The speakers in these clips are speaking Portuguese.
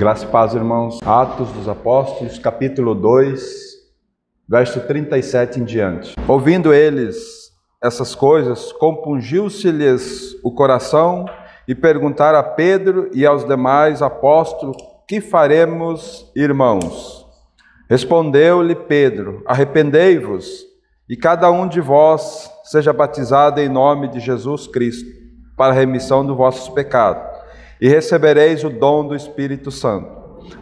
Graça e paz, irmãos. Atos dos Apóstolos, capítulo 2, verso 37 em diante. Ouvindo eles essas coisas, compungiu-se-lhes o coração e perguntaram a Pedro e aos demais apóstolos: que faremos, irmãos? Respondeu-lhe Pedro: arrependei-vos e cada um de vós seja batizado em nome de Jesus Cristo para a remissão dos vossos pecados, e recebereis o dom do Espírito Santo.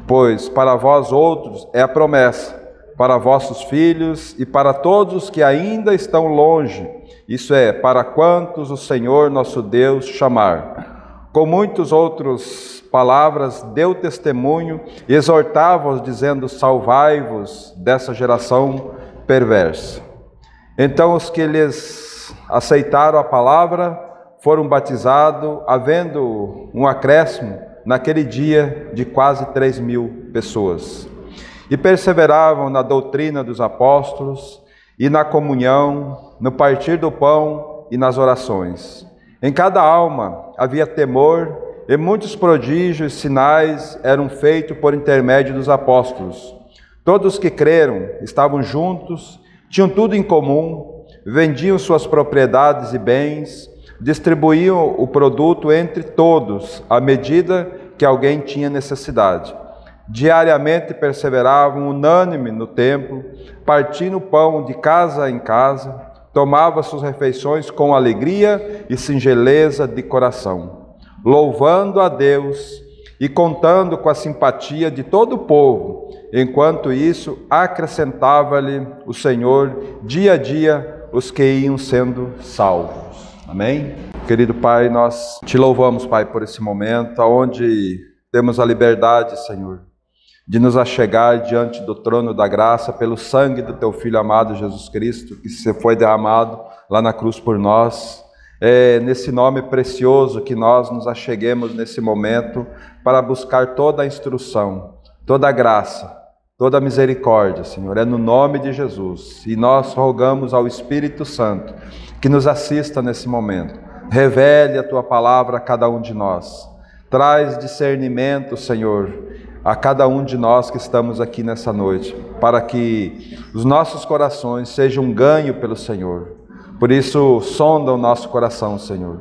Pois para vós outros é a promessa, para vossos filhos e para todos os que ainda estão longe, isso é, para quantos o Senhor nosso Deus chamar. Com muitas outras palavras deu testemunho e exortava-os, dizendo: salvai-vos dessa geração perversa. Então os que lhes aceitaram a palavra foram batizados, havendo um acréscimo naquele dia de quase 3.000 pessoas. E perseveravam na doutrina dos apóstolos, e na comunhão, no partir do pão e nas orações. Em cada alma havia temor, e muitos prodígios e sinais eram feitos por intermédio dos apóstolos. Todos que creram estavam juntos, tinham tudo em comum, vendiam suas propriedades e bens, distribuíam o produto entre todos, à medida que alguém tinha necessidade. Diariamente perseveravam unânime no templo, partindo o pão de casa em casa, tomavam suas refeições com alegria e singeleza de coração, louvando a Deus e contando com a simpatia de todo o povo. Enquanto isso, acrescentava-lhe o Senhor dia a dia os que iam sendo salvos. Amém? Querido Pai, nós te louvamos, Pai, por esse momento, onde temos a liberdade, Senhor, de nos achegar diante do trono da graça pelo sangue do Teu Filho amado Jesus Cristo, que se foi derramado lá na cruz por nós. É nesse nome precioso que nós nos acheguemos nesse momento para buscar toda a instrução, toda a graça, toda a misericórdia, Senhor. É no nome de Jesus. E nós rogamos ao Espírito Santo que nos assista nesse momento. Revele a Tua palavra a cada um de nós. Traz discernimento, Senhor, a cada um de nós que estamos aqui nessa noite, para que os nossos corações sejam ganhos pelo Senhor. Por isso, sonda o nosso coração, Senhor.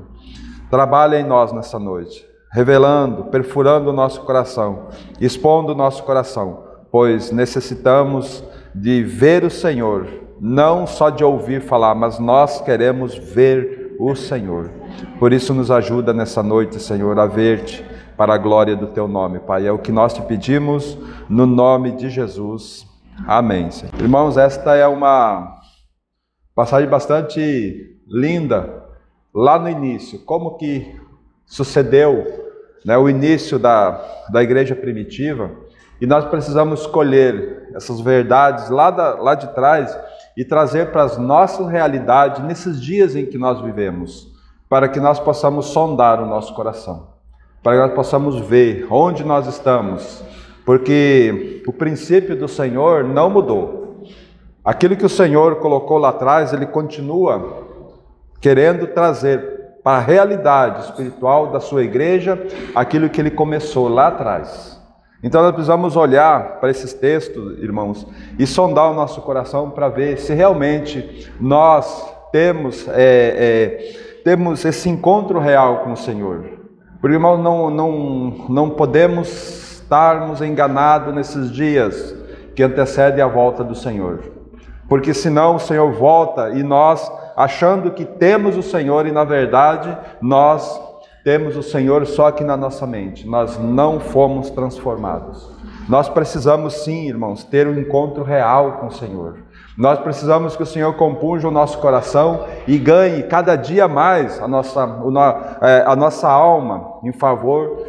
Trabalha em nós nessa noite, revelando, perfurando o nosso coração, expondo o nosso coração, pois necessitamos de ver o Senhor, não só de ouvir falar, mas nós queremos ver o Senhor. Por isso nos ajuda nessa noite, Senhor, a ver-te para a glória do Teu nome, Pai. É o que nós te pedimos no nome de Jesus. Amém, Senhor. Irmãos, esta é uma passagem bastante linda, lá no início, como que sucedeu, né, o início da igreja primitiva, e nós precisamos escolher essas verdades lá de trás e trazer para as nossas realidades nesses dias em que nós vivemos, para que nós possamos sondar o nosso coração, para que nós possamos ver onde nós estamos, porque o princípio do Senhor não mudou. Aquilo que o Senhor colocou lá atrás, Ele continua querendo trazer para a realidade espiritual da sua igreja aquilo que Ele começou lá atrás. Então nós precisamos olhar para esses textos, irmãos, e sondar o nosso coração para ver se realmente nós temos esse encontro real com o Senhor. Porque, irmãos, não podemos estarmos enganados nesses dias que antecedem a volta do Senhor. Porque senão o Senhor volta e nós, achando que temos o Senhor, e na verdade nós temos o Senhor só aqui na nossa mente, nós não fomos transformados. Nós precisamos sim, irmãos, ter um encontro real com o Senhor. Nós precisamos que o Senhor compunja o nosso coração e ganhe cada dia mais a nossa alma em favor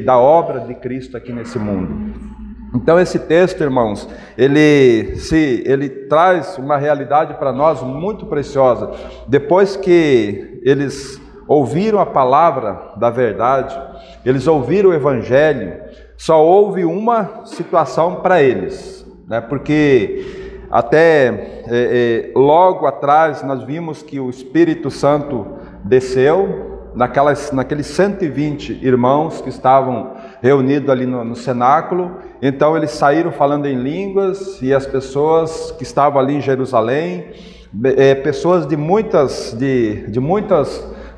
da obra de Cristo aqui nesse mundo. Então esse texto, irmãos, ele traz uma realidade para nós muito preciosa. Depois que eles ouviram a palavra da verdade, eles ouviram o Evangelho, só houve uma situação para eles, né? Porque até logo atrás nós vimos que o Espírito Santo desceu naqueles 120 irmãos que estavam reunidos ali no cenáculo. Então eles saíram falando em línguas, e as pessoas que estavam ali em Jerusalém, pessoas de muitas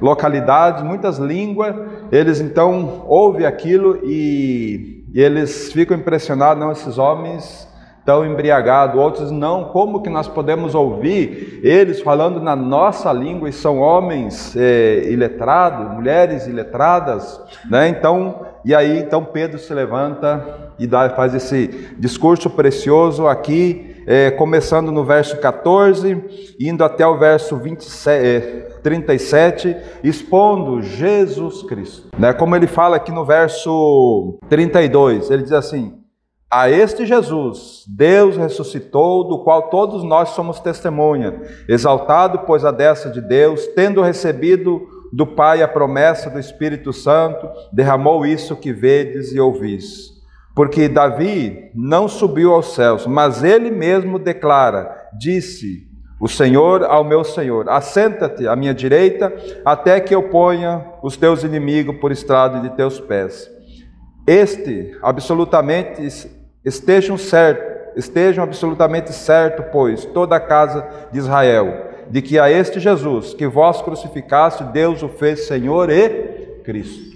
localidades, muitas línguas, eles então ouvem aquilo e eles ficam impressionados. Não, esses homens estão embriagados. Outros não, como que nós podemos ouvir eles falando na nossa língua, e são homens iletrados, mulheres iletradas, né? Então Pedro se levanta e faz esse discurso precioso aqui, começando no verso 14, indo até o verso 37, expondo Jesus Cristo, né? Como ele fala aqui no verso 32, ele diz assim: a este Jesus, Deus ressuscitou, do qual todos nós somos testemunha, exaltado, pois, à destra de Deus, tendo recebido do Pai a promessa do Espírito Santo, derramou isso que vedes e ouvis. Porque Davi não subiu aos céus, mas ele mesmo declara, disse o Senhor ao meu Senhor: assenta-te à minha direita, até que eu ponha os teus inimigos por estrado de teus pés. Estejam absolutamente certo, pois, toda a casa de Israel, de que a este Jesus, que vós crucificaste, Deus o fez Senhor e Cristo.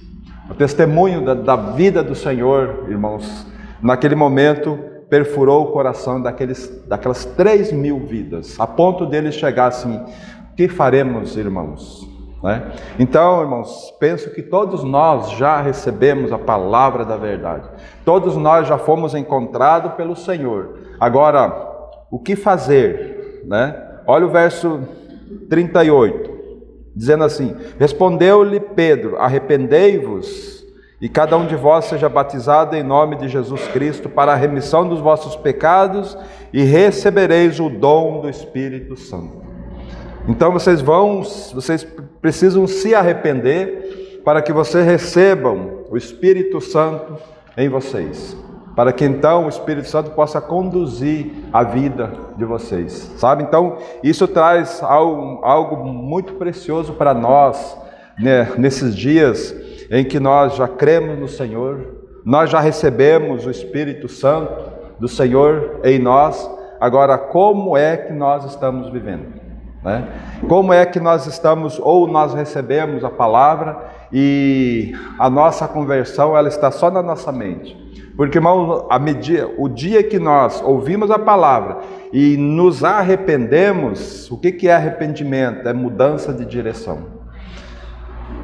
O testemunho da vida do Senhor, irmãos, naquele momento, perfurou o coração daquelas 3.000 vidas, a ponto deles chegar assim: o que faremos, irmãos? Né? Então, irmãos, penso que todos nós já recebemos a palavra da verdade. Todos nós já fomos encontrados pelo Senhor. Agora, o que fazer? Né? Olha o verso 38, dizendo assim: respondeu-lhe Pedro: arrependei-vos, e cada um de vós seja batizado em nome de Jesus Cristo para a remissão dos vossos pecados, e recebereis o dom do Espírito Santo. Então vocês precisam se arrepender para que vocês recebam o Espírito Santo em vocês, para que então o Espírito Santo possa conduzir a vida de vocês, sabe? Então isso traz algo muito precioso para nós, né? Nesses dias em que nós já cremos no Senhor, nós já recebemos o Espírito Santo do Senhor em nós. Agora, como é que nós estamos vivendo? Né? Como é que nós estamos, ou nós recebemos a palavra e a nossa conversão ela está só na nossa mente? Porque, irmão, o dia que nós ouvimos a palavra e nos arrependemos, o que é arrependimento? É mudança de direção.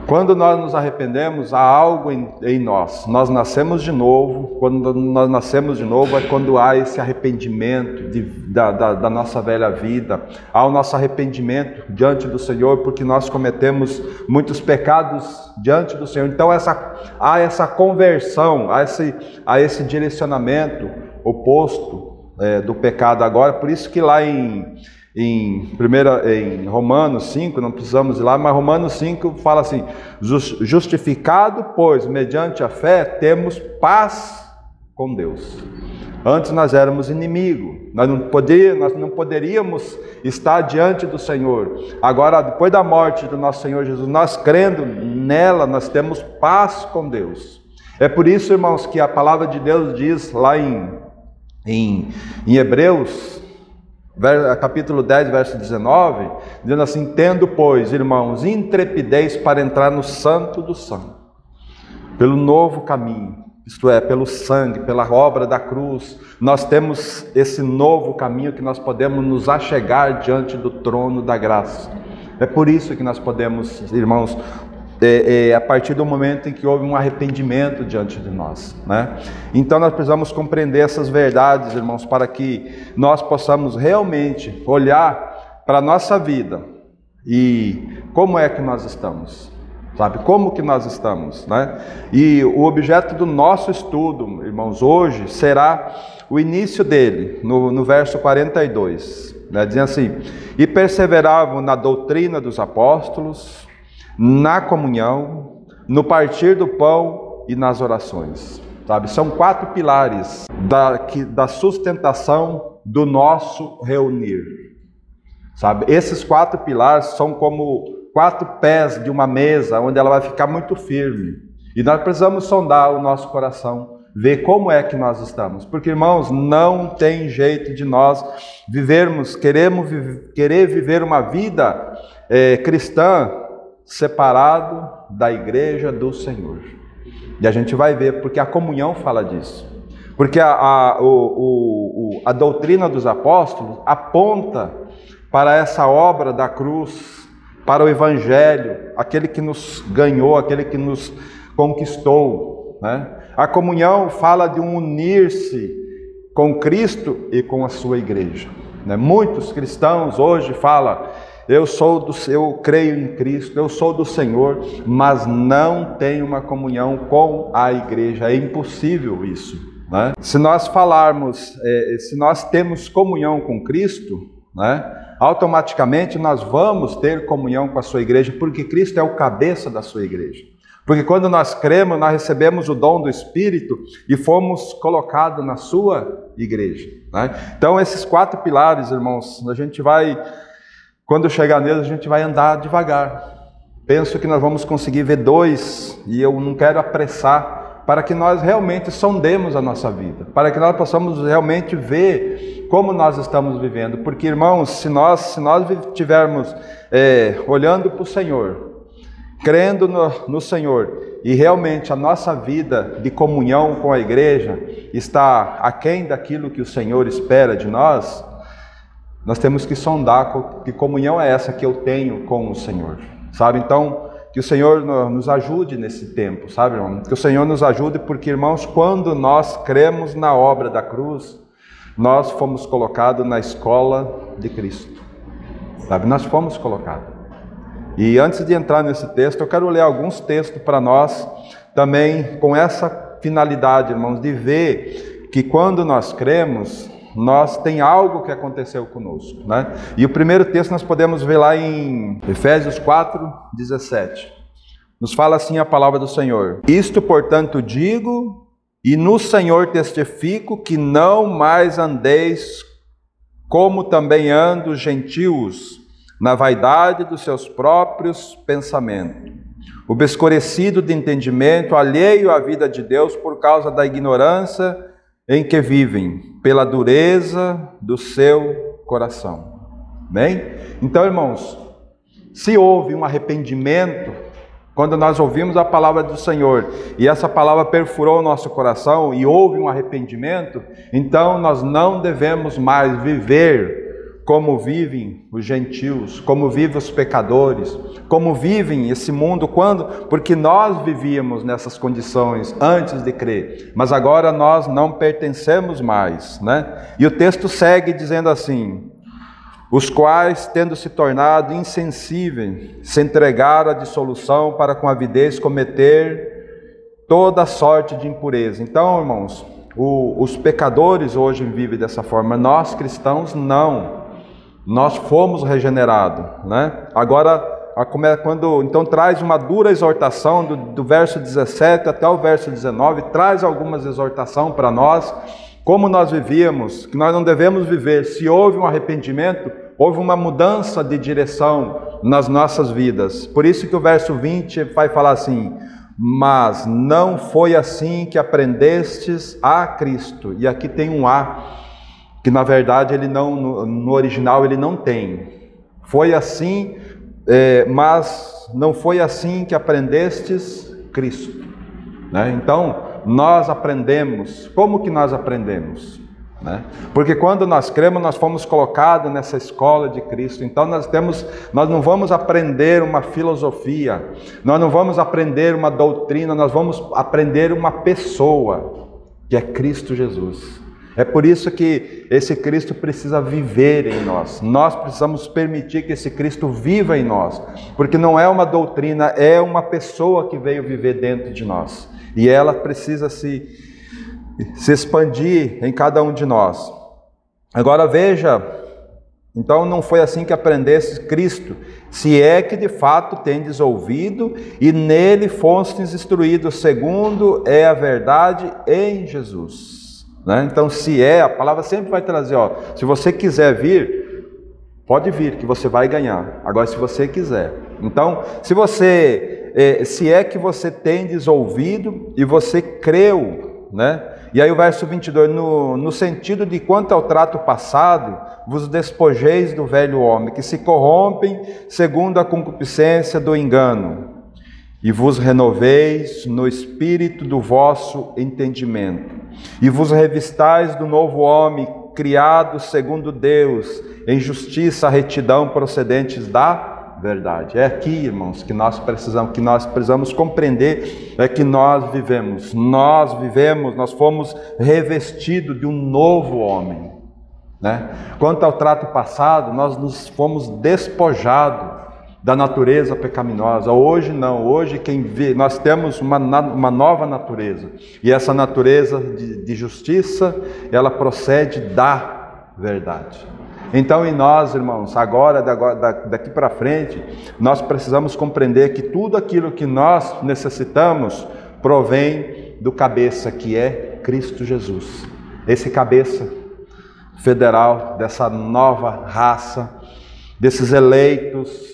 Quando nós nos arrependemos, há algo em nós. Nós nascemos de novo. Quando nós nascemos de novo é quando há esse arrependimento da nossa velha vida. Há o nosso arrependimento diante do Senhor, porque nós cometemos muitos pecados diante do Senhor. Então há essa conversão, há esse direcionamento oposto do pecado agora. Por isso que lá em Romanos 5, não precisamos ir lá, mas Romanos 5 fala assim: justificado, pois, mediante a fé, temos paz com Deus. Antes nós éramos inimigos, nós não poderíamos estar diante do Senhor. Agora, depois da morte do nosso Senhor Jesus, nós crendo nela, nós temos paz com Deus. É por isso, irmãos, que a palavra de Deus diz lá em Hebreus, capítulo 10, verso 19, dizendo assim: tendo, pois, irmãos, intrepidez para entrar no santo do santo, pelo novo caminho, isto é, pelo sangue, pela obra da cruz. Nós temos esse novo caminho que nós podemos nos achegar diante do trono da graça. É por isso que nós podemos, irmãos, a partir do momento em que houve um arrependimento diante de nós, né? Então nós precisamos compreender essas verdades, irmãos, para que nós possamos realmente olhar para a nossa vida e como é que nós estamos, sabe? Como que nós estamos, né? E o objeto do nosso estudo, irmãos, hoje será o início dele, no verso 42, né? Dizendo assim: e perseveravam na doutrina dos apóstolos, na comunhão, no partir do pão e nas orações, sabe? São 4 pilares da sustentação do nosso reunir, sabe? Esses 4 pilares são como 4 pés de uma mesa, onde ela vai ficar muito firme. E nós precisamos sondar o nosso coração, ver como é que nós estamos. Porque, irmãos, não tem jeito de nós querer viver uma vida cristã separado da igreja do Senhor. E a gente vai ver, porque a comunhão fala disso. Porque a doutrina dos apóstolos aponta para essa obra da cruz, para o Evangelho, aquele que nos ganhou, aquele que nos conquistou, né? A comunhão fala de um unir-se com Cristo e com a sua igreja, né? Muitos cristãos hoje falam, eu creio em Cristo, eu sou do Senhor, mas não tem uma comunhão com a igreja. É impossível isso, né? Se nós falarmos, se nós temos comunhão com Cristo, né, automaticamente nós vamos ter comunhão com a sua igreja, porque Cristo é o cabeça da sua igreja. Porque quando nós cremos, nós recebemos o dom do Espírito e fomos colocados na sua igreja, né? Então esses 4 pilares, irmãos, a gente vai, quando chegar neles, a gente vai andar devagar. Penso que nós vamos conseguir ver 2, e eu não quero apressar, para que nós realmente sondemos a nossa vida, para que nós possamos realmente ver como nós estamos vivendo. Porque, irmãos, se nós estivermos olhando para o Senhor, crendo no Senhor, e realmente a nossa vida de comunhão com a igreja está aquém daquilo que o Senhor espera de nós, nós temos que sondar que comunhão é essa que eu tenho com o Senhor, sabe? Então, que o Senhor nos ajude nesse tempo, sabe, irmão? Que o Senhor nos ajude, porque, irmãos, quando nós cremos na obra da cruz, nós fomos colocados na escola de Cristo, sabe? Nós fomos colocados. E antes de entrar nesse texto, eu quero ler alguns textos para nós, também com essa finalidade, irmãos, de ver que quando nós cremos, tem algo que aconteceu conosco, né? E o primeiro texto nós podemos ver lá em Efésios 4:17. Nos fala assim a palavra do Senhor: Isto, portanto, digo, e no Senhor testifico, que não mais andeis como também andam os gentios, na vaidade dos seus próprios pensamentos, obscurecido de entendimento, alheio à vida de Deus por causa da ignorância em que vivem, pela dureza do seu coração. Bem? Então, irmãos, se houve um arrependimento, quando nós ouvimos a palavra do Senhor, e essa palavra perfurou o nosso coração, e houve um arrependimento, então nós não devemos mais viver como vivem os gentios, como vivem os pecadores, como vivem esse mundo, porque nós vivíamos nessas condições antes de crer, mas agora nós não pertencemos mais, né? E o texto segue dizendo assim: os quais, tendo se tornado insensíveis, se entregaram à dissolução para com avidez cometer toda sorte de impureza. Então, irmãos, os pecadores hoje vivem dessa forma, nós cristãos não. Nós fomos regenerados, né? Agora, então traz uma dura exortação do verso 17 até o verso 19, traz algumas exortações para nós, como nós vivíamos, que nós não devemos viver. Se houve um arrependimento, houve uma mudança de direção nas nossas vidas. Por isso que o verso 20 vai falar assim: mas não foi assim que aprendestes a Cristo. E aqui tem um A, que na verdade ele não, no original ele não tem. Foi assim, mas não foi assim que aprendestes Cristo, né? Então, nós aprendemos. Como que nós aprendemos, né? Porque quando nós cremos, nós fomos colocados nessa escola de Cristo. Então nós não vamos aprender uma filosofia, nós não vamos aprender uma doutrina, nós vamos aprender uma pessoa, que é Cristo Jesus. É por isso que esse Cristo precisa viver em nós. Nós precisamos permitir que esse Cristo viva em nós, porque não é uma doutrina, é uma pessoa que veio viver dentro de nós. E ela precisa se expandir em cada um de nós. Agora veja, então não foi assim que aprendeste Cristo, se é que de fato tendes ouvido e nele fostes instruídos, segundo é a verdade em Jesus. Né? Então, se é, a palavra sempre vai trazer, se você quiser vir, pode vir, que você vai ganhar. Agora, se você quiser. Então, se você se é que você tendes ouvido e você creu, né? E aí o verso 22, no sentido de quanto ao trato passado, vos despojeis do velho homem, que se corrompem segundo a concupiscência do engano, e vos renoveis no espírito do vosso entendimento, e vos revistais do novo homem, criado segundo Deus, em justiça, retidão, procedentes da verdade. É aqui, irmãos, que nós precisamos compreender, é que nós vivemos, nós fomos revestidos de um novo homem, né? Quanto ao trato passado, nós nos fomos despojados da natureza pecaminosa. Hoje não, hoje nós temos uma nova natureza, e essa natureza de justiça, ela procede da verdade. Então em nós, irmãos, daqui para frente, nós precisamos compreender que tudo aquilo que nós necessitamos provém do cabeça, que é Cristo Jesus. Esse cabeça federal, dessa nova raça, desses eleitos,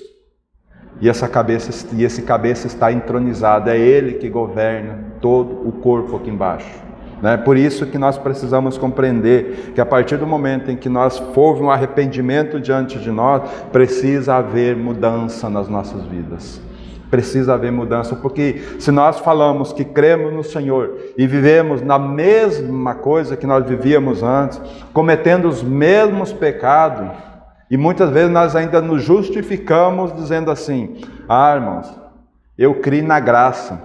e esse cabeça está entronizado, é Ele que governa todo o corpo aqui embaixo, né? Por isso que nós precisamos compreender que a partir do momento em que houve um arrependimento diante de nós, precisa haver mudança nas nossas vidas. Precisa haver mudança, porque se nós falamos que cremos no Senhor e vivemos na mesma coisa que nós vivíamos antes, cometendo os mesmos pecados, e muitas vezes nós ainda nos justificamos dizendo assim: irmãos, eu criei na graça,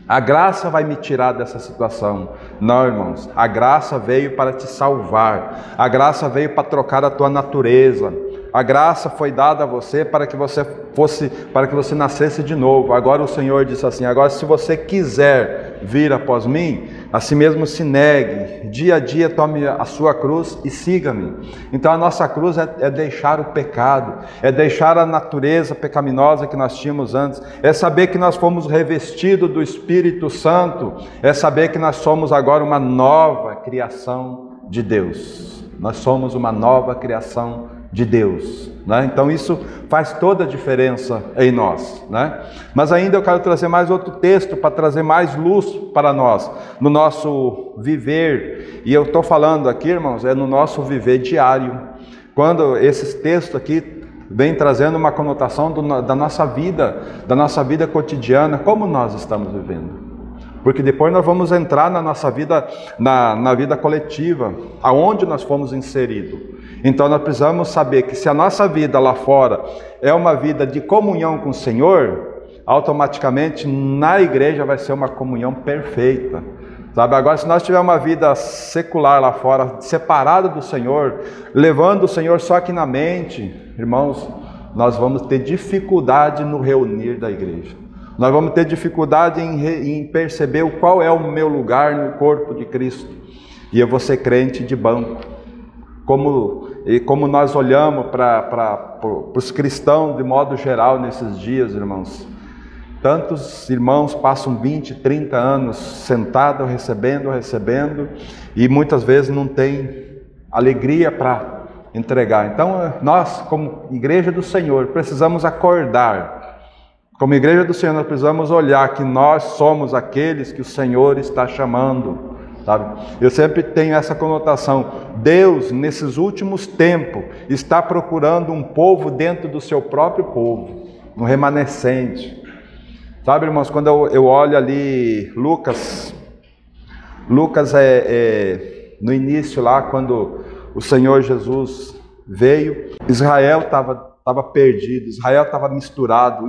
a graça vai me tirar dessa situação. Não, irmãos, a graça veio para te salvar, a graça veio para trocar a tua natureza, a graça foi dada a você para que você nascesse de novo. Agora o Senhor disse assim: agora, se você quiser vir após mim, a si mesmo se negue, dia a dia tome a sua cruz e siga-me. Então a nossa cruz é deixar o pecado, é deixar a natureza pecaminosa que nós tínhamos antes, é saber que nós fomos revestidos do Espírito Santo, é saber que nós somos agora uma nova criação de Deus. Nós somos uma nova criação de Deus, né? Então isso faz toda a diferença em nós, né? Mas ainda eu quero trazer mais outro texto para trazer mais luz para nós, no nosso viver. E eu estou falando aqui, irmãos, é no nosso viver diário. Quando esses textos aqui vêm trazendo uma conotação da nossa vida cotidiana, como nós estamos vivendo. Porque depois nós vamos entrar na nossa vida, na vida coletiva, aonde nós fomos inseridos. Então nós precisamos saber que se a nossa vida lá fora é uma vida de comunhão com o Senhor, automaticamente na igreja vai ser uma comunhão perfeita. Sabe? Agora, se nós tivermos uma vida secular lá fora, separada do Senhor, levando o Senhor só aqui na mente, irmãos, nós vamos ter dificuldade no reunir da igreja. Nós vamos ter dificuldade em perceber qual é o meu lugar no corpo de Cristo. E eu vou ser crente de banco. Como nós olhamos para os cristãos de modo geral nesses dias, irmãos. Tantos irmãos passam 20, 30 anos sentados, recebendo, e muitas vezes não tem alegria para entregar. Então nós, como igreja do Senhor, precisamos acordar. Como igreja do Senhor, nós precisamos olhar que nós somos aqueles que o Senhor está chamando. Sabe? Eu sempre tenho essa conotação. Deus, nesses últimos tempos, está procurando um povo dentro do seu próprio povo, um remanescente. Sabe, irmãos, quando eu olho ali Lucas no início lá, quando o Senhor Jesus veio, Israel estava perdido, Israel estava misturado,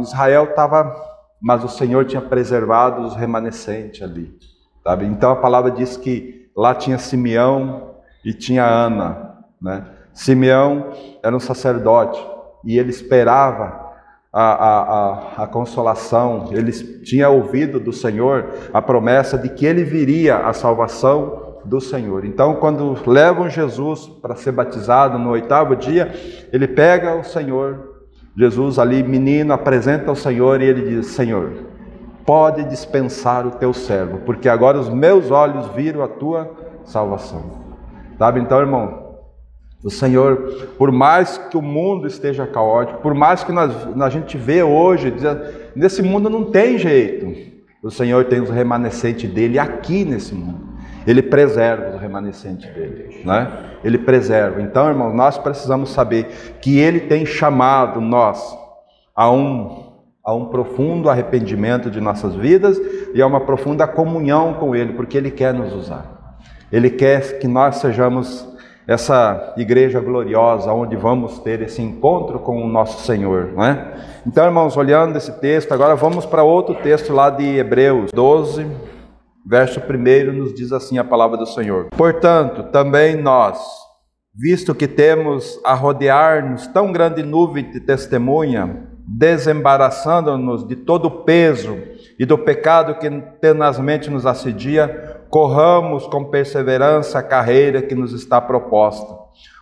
mas o Senhor tinha preservado os remanescentes ali. Sabe? Então a palavra diz que lá tinha Simeão e tinha Ana, né? Simeão era um sacerdote e ele esperava a consolação, ele tinha ouvido do Senhor a promessa de que ele viria a salvação do Senhor. Então quando levam Jesus para ser batizado no 8º dia, ele pega o Senhor, Jesus ali menino, apresenta ao Senhor e ele diz: Senhor, pode dispensar o teu servo, porque agora os meus olhos viram a tua salvação. Sabe, então, irmão, o Senhor, por mais que o mundo esteja caótico, por mais que a gente vê hoje, nesse mundo não tem jeito. O Senhor tem os remanescentes dele aqui nesse mundo. Ele preserva os remanescentes dele, né? Ele preserva. Então, irmãos, nós precisamos saber que Ele tem chamado nós a um profundo arrependimento de nossas vidas e a uma profunda comunhão com Ele, porque Ele quer nos usar. Ele quer que nós sejamos essa igreja gloriosa, onde vamos ter esse encontro com o nosso Senhor, não é? Então, irmãos, olhando esse texto, agora vamos para outro texto lá de Hebreus 12, verso 1, nos diz assim a palavra do Senhor. Portanto, também nós, visto que temos a rodear-nos tão grande nuvem de testemunha, desembaraçando-nos de todo o peso e do pecado que tenazmente nos assedia, corramos com perseverança a carreira que nos está proposta,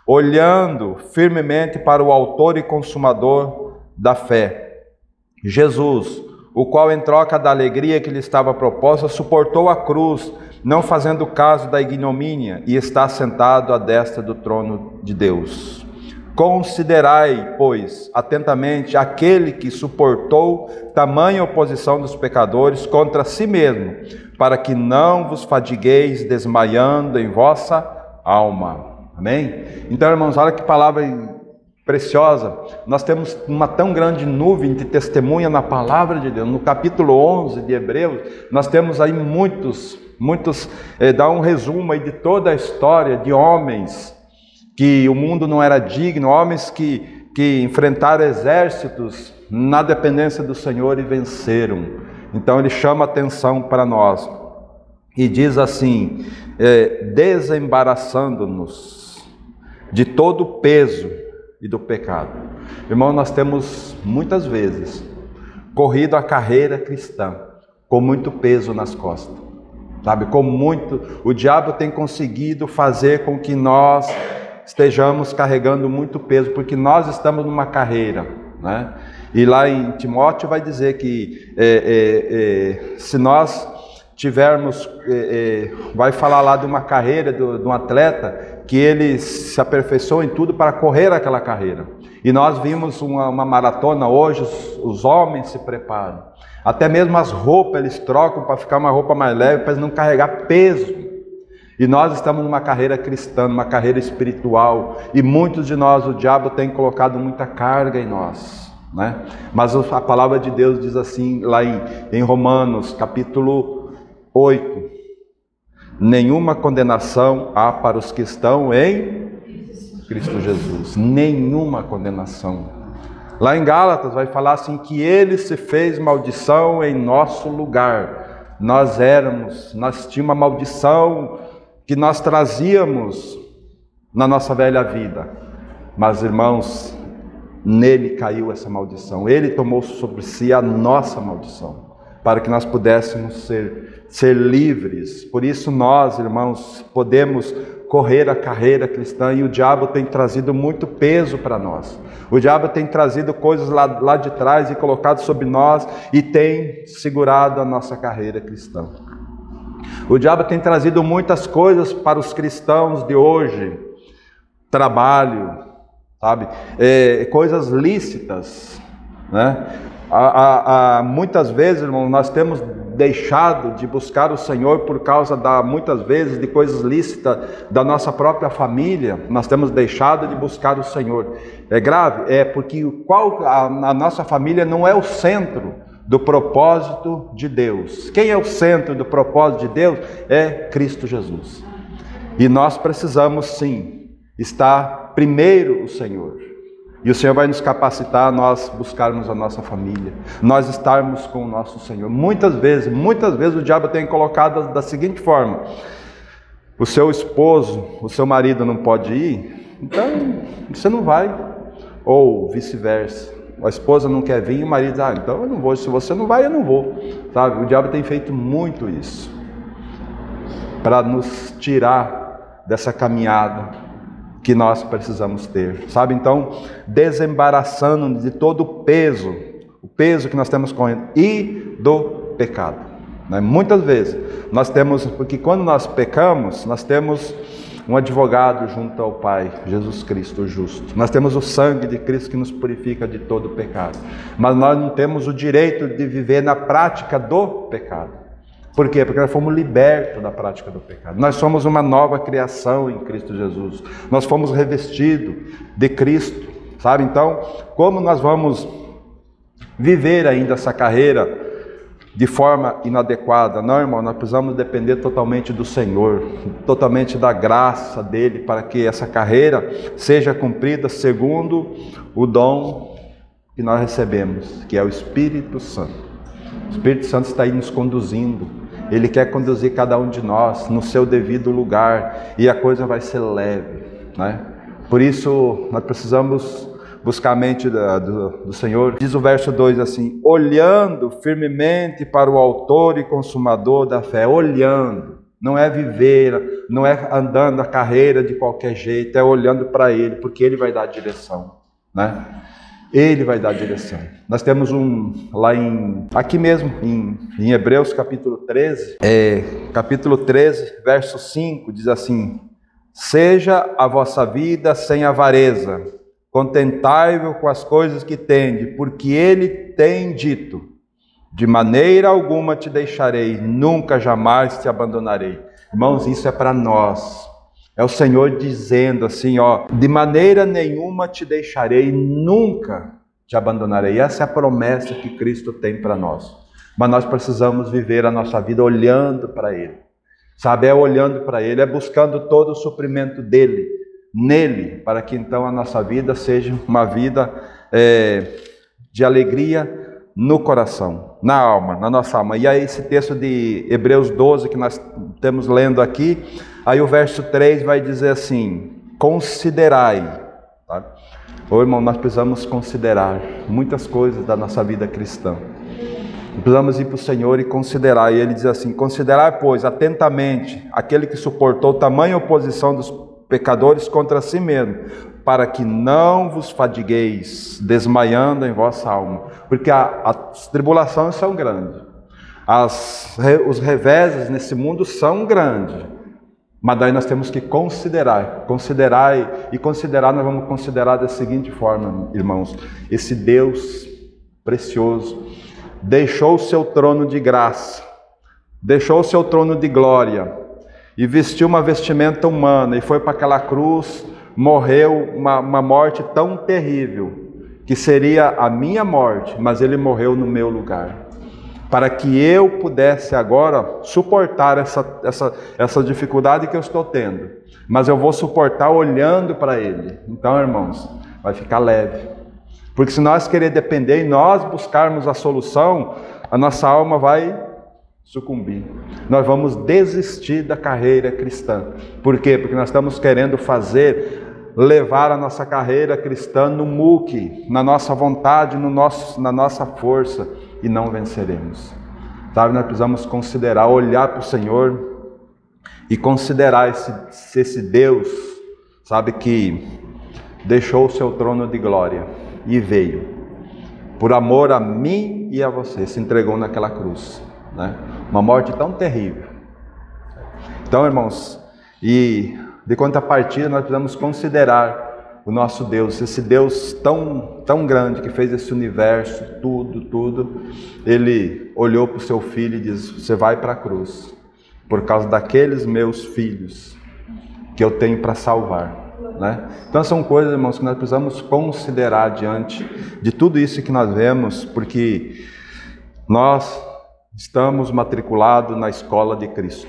olhando firmemente para o autor e consumador da fé, Jesus, o qual em troca da alegria que lhe estava proposta, suportou a cruz, não fazendo caso da ignomínia, e está sentado à destra do trono de Deus. Considerai, pois, atentamente aquele que suportou tamanha oposição dos pecadores contra si mesmo, para que não vos fadigueis desmaiando em vossa alma. Amém? Então, irmãos, olha que palavra preciosa. Nós temos uma tão grande nuvem de testemunha na palavra de Deus. No capítulo 11 de Hebreus, nós temos aí muitos, dá um resumo aí de toda a história de homens que o mundo não era digno, homens que enfrentaram exércitos na dependência do Senhor e venceram. Então ele chama atenção para nós e diz assim, desembaraçando-nos de todo o peso e do pecado. Irmão, nós temos muitas vezes corrido a carreira cristã com muito peso nas costas, sabe? O diabo tem conseguido fazer com que nós estejamos carregando muito peso, porque nós estamos numa carreira, né? E lá em Timóteo vai dizer que se nós tivermos, vai falar lá de uma carreira de um atleta, que ele se aperfeiçoa em tudo para correr aquela carreira. E nós vimos uma maratona hoje, os homens se preparam, até mesmo as roupas eles trocam para ficar uma roupa mais leve, para não carregar peso. E nós estamos numa carreira cristã, numa carreira espiritual, e muitos de nós, o diabo tem colocado muita carga em nós, né? Mas a palavra de Deus diz assim, lá em Romanos, capítulo 8, nenhuma condenação há para os que estão em Cristo Jesus, nenhuma condenação. Lá em Gálatas vai falar assim, que Ele se fez maldição em nosso lugar. Nós tínhamos uma maldição que nós trazíamos na nossa velha vida, mas irmãos, nele caiu essa maldição, Ele tomou sobre si a nossa maldição, para que nós pudéssemos ser livres. Por isso nós, irmãos, podemos correr a carreira cristã, e o diabo tem trazido muito peso para nós, o diabo tem trazido coisas lá de trás e colocado sobre nós, e tem segurado a nossa carreira cristã. O diabo tem trazido muitas coisas para os cristãos de hoje, trabalho, sabe? Coisas lícitas, né? Muitas vezes, irmão, nós temos deixado de buscar o Senhor por causa muitas vezes de coisas lícitas da nossa própria família. Nós temos deixado de buscar o Senhor. É grave? Porque a nossa família não é o centro do propósito de Deus. Quem é o centro do propósito de Deus? É Cristo Jesus. E nós precisamos sim estar primeiro o Senhor. E o Senhor vai nos capacitar a nós buscarmos a nossa família, nós estarmos com o nosso Senhor. Muitas vezes o diabo tem colocado da seguinte forma: o seu esposo, o seu marido não pode ir, então você não vai. Ou vice-versa. A esposa não quer vir e o marido diz, então eu não vou, se você não vai, eu não vou. Sabe? O diabo tem feito muito isso, para nos tirar dessa caminhada que nós precisamos ter. Sabe? Então, desembaraçando de todo o peso que nós temos correndo, e do pecado. Né? Muitas vezes, nós temos, porque quando nós pecamos, nós temos um advogado junto ao Pai, Jesus Cristo, o justo. Nós temos o sangue de Cristo que nos purifica de todo o pecado. Mas nós não temos o direito de viver na prática do pecado. Por quê? Porque nós fomos libertos da prática do pecado. Nós somos uma nova criação em Cristo Jesus. Nós fomos revestidos de Cristo, sabe? Então, como nós vamos viver ainda essa carreira de forma inadequada? Não, irmão, nós precisamos depender totalmente do Senhor, totalmente da graça dele, para que essa carreira seja cumprida segundo o dom que nós recebemos, que é o Espírito Santo. O Espírito Santo está aí nos conduzindo. Ele quer conduzir cada um de nós no seu devido lugar, e a coisa vai ser leve, né? Por isso, nós precisamos buscar a mente do Senhor. Diz o verso 2 assim: olhando firmemente para o autor e consumador da fé. Olhando, não é viver, não é andando a carreira de qualquer jeito, é olhando para Ele, porque Ele vai dar a direção, né? Ele vai dar a direção. Nós temos aqui mesmo, em Hebreus capítulo 13, capítulo 13, verso 5, diz assim: seja a vossa vida sem avareza, contentai-vos com as coisas que tendes, porque Ele tem dito: de maneira alguma te deixarei, nunca jamais te abandonarei. Irmãos, isso é para nós. É o Senhor dizendo assim, ó: de maneira nenhuma te deixarei, nunca te abandonarei. Essa é a promessa que Cristo tem para nós. Mas nós precisamos viver a nossa vida olhando para Ele. Sabe, é olhando para Ele, é buscando todo o suprimento dEle, nele, para que então a nossa vida seja uma vida de alegria no coração, na alma, na nossa alma. E aí esse texto de Hebreus 12 que nós estamos lendo aqui, aí o verso 3 vai dizer assim: considerai, tá? Ô irmão, nós precisamos considerar muitas coisas da nossa vida cristã. Precisamos ir para o Senhor e considerar. E ele diz assim: considerai, pois, atentamente aquele que suportou tamanha oposição dos pecadores contra si mesmo, para que não vos fadigueis, desmaiando em vossa alma. Porque as tribulações são grandes, os reveses nesse mundo são grandes, mas daí nós temos que considerar, nós vamos considerar da seguinte forma, irmãos: esse Deus precioso deixou o seu trono de graça, deixou o seu trono de glória, e vestiu uma vestimenta humana, e foi para aquela cruz, morreu uma morte tão terrível, que seria a minha morte, mas Ele morreu no meu lugar, para que eu pudesse agora suportar essa dificuldade que eu estou tendo, mas eu vou suportar olhando para Ele. Então, irmãos, vai ficar leve, porque se nós querer depender e nós buscarmos a solução, a nossa alma vai sucumbir. Nós vamos desistir da carreira cristã. Por quê? Porque nós estamos querendo levar a nossa carreira cristã no muque, na nossa vontade, na nossa força, e não venceremos. Sabe, nós precisamos considerar, olhar para o Senhor e considerar esse Deus, sabe, que deixou o seu trono de glória e veio, por amor a mim e a você, se entregou naquela cruz, né? Uma morte tão terrível. Então, irmãos, e de contrapartida nós precisamos considerar o nosso Deus, esse Deus tão grande que fez esse universo, tudo. Ele olhou para o seu filho e disse: você vai para a cruz por causa daqueles meus filhos que eu tenho para salvar, né? Então são coisas, irmãos, que nós precisamos considerar diante de tudo isso que nós vemos, porque nós estamos matriculados na escola de Cristo.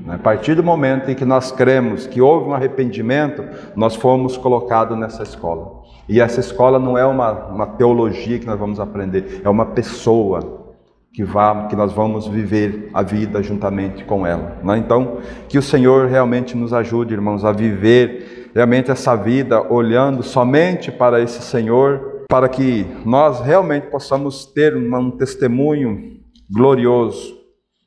A partir do momento em que nós cremos que houve um arrependimento, nós fomos colocados nessa escola. E essa escola não é uma teologia que nós vamos aprender, é uma pessoa que nós vamos viver a vida juntamente com ela, né? Então, que o Senhor realmente nos ajude, irmãos, a viver realmente essa vida olhando somente para esse Senhor, para que nós realmente possamos ter um testemunho glorioso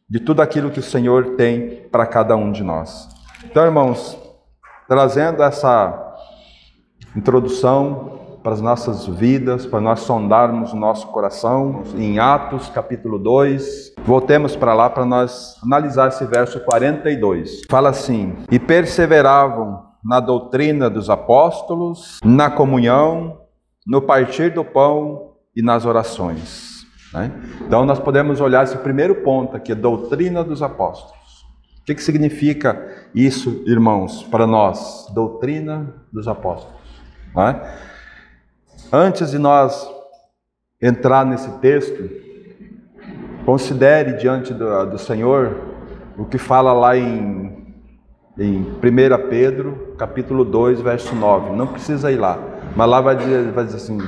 de tudo aquilo que o Senhor tem para cada um de nós. Então, irmãos, trazendo essa introdução, para as nossas vidas, para nós sondarmos o nosso coração, em Atos capítulo 2. Voltemos para lá para nós analisar esse verso 42. Fala assim: e perseveravam na doutrina dos apóstolos, na comunhão, no partir do pão e nas orações. Então nós podemos olhar esse primeiro ponto aqui, a doutrina dos apóstolos. O que significa isso, irmãos, para nós? Doutrina dos apóstolos. Antes de nós entrar nesse texto, considere diante do Senhor o que fala lá em 1 Pedro, capítulo 2, verso 9. Não precisa ir lá, mas lá vai dizer assim,